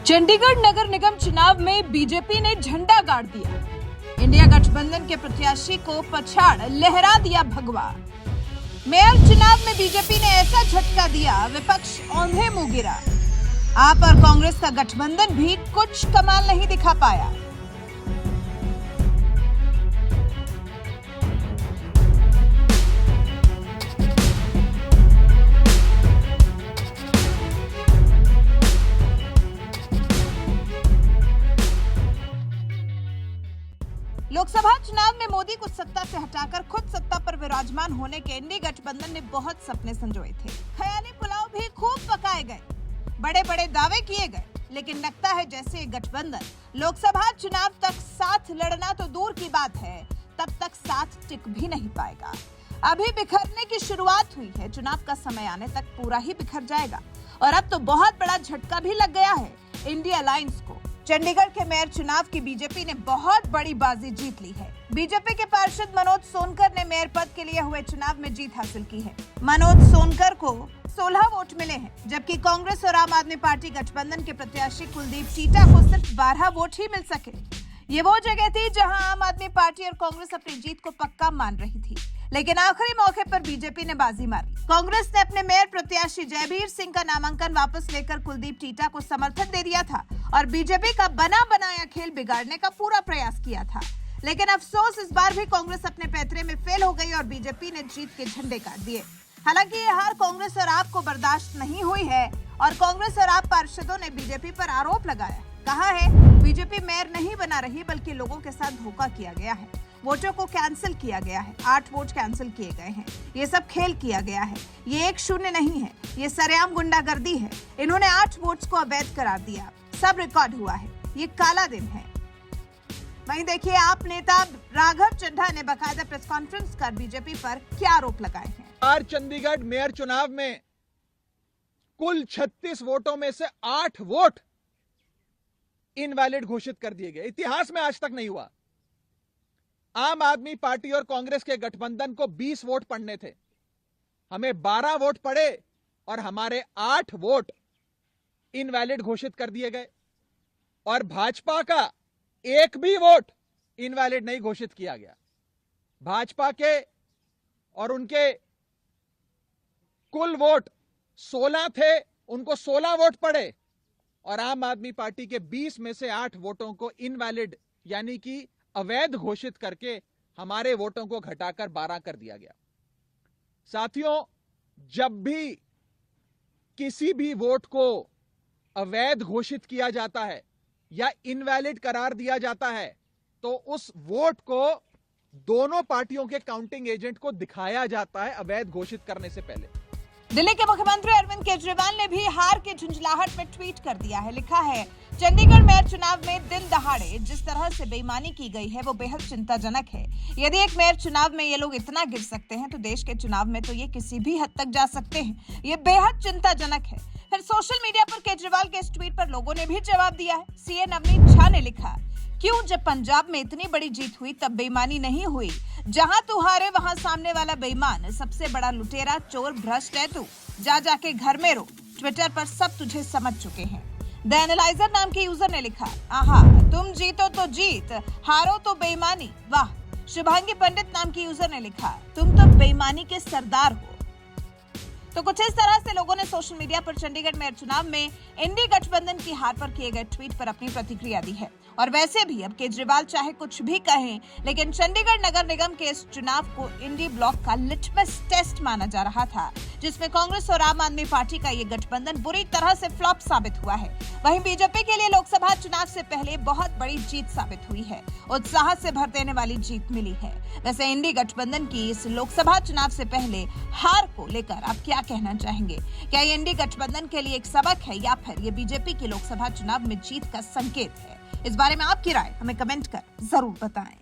चंडीगढ़ नगर निगम चुनाव में बीजेपी ने झंडा गाड़ दिया। इंडिया गठबंधन के प्रत्याशी को पछाड़ लहरा दिया भगवा। मेयर चुनाव में बीजेपी ने ऐसा झटका दिया, विपक्ष औंधे मुंह गिरा। आप और कांग्रेस का गठबंधन भी कुछ कमाल नहीं दिखा पाया। लोकसभा चुनाव में मोदी को सत्ता से हटाकर खुद सत्ता पर विराजमान होने के इंडी गठबंधन ने बहुत सपने संजोए थे। ख्याली पुलाव भी खूब पकाए गए, बड़े बड़े दावे किए गए, लेकिन लगता है जैसे ये गठबंधन लोकसभा चुनाव तक साथ लड़ना तो दूर की बात है, तब तक साथ टिक भी नहीं पाएगा। अभी बिखरने की शुरुआत हुई है, चुनाव का समय आने तक पूरा ही बिखर जाएगा। और अब तो बहुत बड़ा झटका भी लग गया है इंडिया अलायंस को। चंडीगढ़ के मेयर चुनाव की बीजेपी ने बहुत बड़ी बाजी जीत ली है। बीजेपी के पार्षद मनोज सोनकर ने मेयर पद के लिए हुए चुनाव में जीत हासिल की है। मनोज सोनकर को 16 वोट मिले हैं, जबकि कांग्रेस और आम आदमी पार्टी गठबंधन के प्रत्याशी कुलदीप टीटा को सिर्फ 12 वोट ही मिल सके। ये वो जगह थी जहां आम आदमी पार्टी और कांग्रेस अपनी जीत को पक्का मान रही थी, लेकिन आखिरी मौके पर बीजेपी ने बाजी मारी। कांग्रेस ने अपने मेयर प्रत्याशी जयबीर सिंह का नामांकन वापस लेकर कुलदीप टीटा को समर्थन दे दिया था और बीजेपी का बना बनाया खेल बिगाड़ने का पूरा प्रयास किया था। लेकिन अफसोस, इस बार भी कांग्रेस अपने पैतरे में फेल हो गई और बीजेपी ने जीत के झंडे काट दिए। हालांकि ये हार कांग्रेस और आप को बर्दाश्त नहीं हुई है और कांग्रेस और आप पार्षदों ने बीजेपी पर आरोप लगाया। कहा है बीजेपी मेयर नहीं बना रही, बल्कि लोगों के साथ धोखा किया गया है, वोटों को कैंसिल किया गया है, 8 वोट कैंसिल किए गए हैं, ये सब खेल किया गया है, ये 1-0 नहीं है, ये सरेआम गुंडागर्दी है। इन्होंने 8 वोट्स को अवैध करार दिया, सब रिकॉर्ड हुआ है, ये काला दिन है। वहीं देखिए, आप नेता राघव चड्ढा ने बकायदा प्रेस कॉन्फ्रेंस कर बीजेपी पर क्या आरोप लगाए हैं। आज चंडीगढ़ मेयर चुनाव में कुल 36 वोटों में से 8 वोट इनवैलिड घोषित कर दिए गए। इतिहास में आज तक नहीं हुआ। आम आदमी पार्टी और कांग्रेस के गठबंधन को 20 वोट पड़ने थे, हमें 12 वोट पड़े और हमारे 8 वोट इनवैलिड घोषित कर दिए गए। और भाजपा का एक भी वोट इनवैलिड नहीं घोषित किया गया। भाजपा के और उनके कुल वोट 16 थे, उनको 16 वोट पड़े और आम आदमी पार्टी के 20 में से 8 वोटों को इनवैलिड यानी कि अवैध घोषित करके हमारे वोटों को घटाकर 12 कर दिया गया। साथियों, जब भी किसी भी वोट को अवैध घोषित किया जाता है या इनवैलिड करार दिया जाता है, तो उस वोट को दोनों पार्टियों के काउंटिंग एजेंट को दिखाया जाता है अवैध घोषित करने से पहले। दिल्ली के मुख्यमंत्री अरविंद केजरीवाल ने भी हार की झुंझलाहट में ट्वीट कर दिया है। लिखा है, चंडीगढ़ मेयर चुनाव में दिन दहाड़े जिस तरह से बेईमानी की गई है वो बेहद चिंताजनक है। यदि एक मेयर चुनाव में ये लोग इतना गिर सकते हैं तो देश के चुनाव में तो ये किसी भी हद तक जा सकते हैं। ये बेहद चिंताजनक है। फिर सोशल मीडिया पर केजरीवाल के इस ट्वीट पर लोगों ने भी जवाब दिया है। सीए नवनीत झा ने लिखा, क्यों जब पंजाब में इतनी बड़ी जीत हुई तब बेईमानी नहीं हुई? जहां तू हारे वहां सामने वाला बेईमान, सबसे बड़ा लुटेरा, चोर, भ्रष्ट है तू। जा जाके घर में रो, ट्विटर पर सब तुझे समझ चुके हैं। द एनालाइजर नाम के यूजर ने लिखा, आहा, तुम जीतो तो जीत, हारो तो बेईमानी, वाह। शुभांगी पंडित नाम की यूजर ने लिखा, तुम तो बेईमानी के सरदार हो। तो कुछ इस तरह से लोगों ने सोशल मीडिया पर चंडीगढ़ मेयर चुनाव में इंडी गठबंधन की हार पर किए गए ट्वीट पर अपनी प्रतिक्रिया दी है। और वैसे भी अब केजरीवाल चाहे कुछ भी कहें, लेकिन चंडीगढ़ नगर निगम के इस चुनाव को इंडी ब्लॉक का लिटमस टेस्ट माना जा रहा था, जिसमें कांग्रेस और आम आदमी पार्टी का ये गठबंधन बुरी तरह से फ्लॉप साबित हुआ है। वहीं बीजेपी के लिए लोकसभा चुनाव से पहले बहुत बड़ी जीत साबित हुई है, उत्साह से भर देने वाली जीत मिली है। वैसे इंडी गठबंधन की इस लोकसभा चुनाव से पहले हार को लेकर आप क्या कहना चाहेंगे? क्या ये इंडी गठबंधन के लिए एक सबक है या फिर ये बीजेपी की लोकसभा चुनाव में जीत का संकेत है? इस बारे में आपकी राय हमें कमेंट कर जरूर बताएं।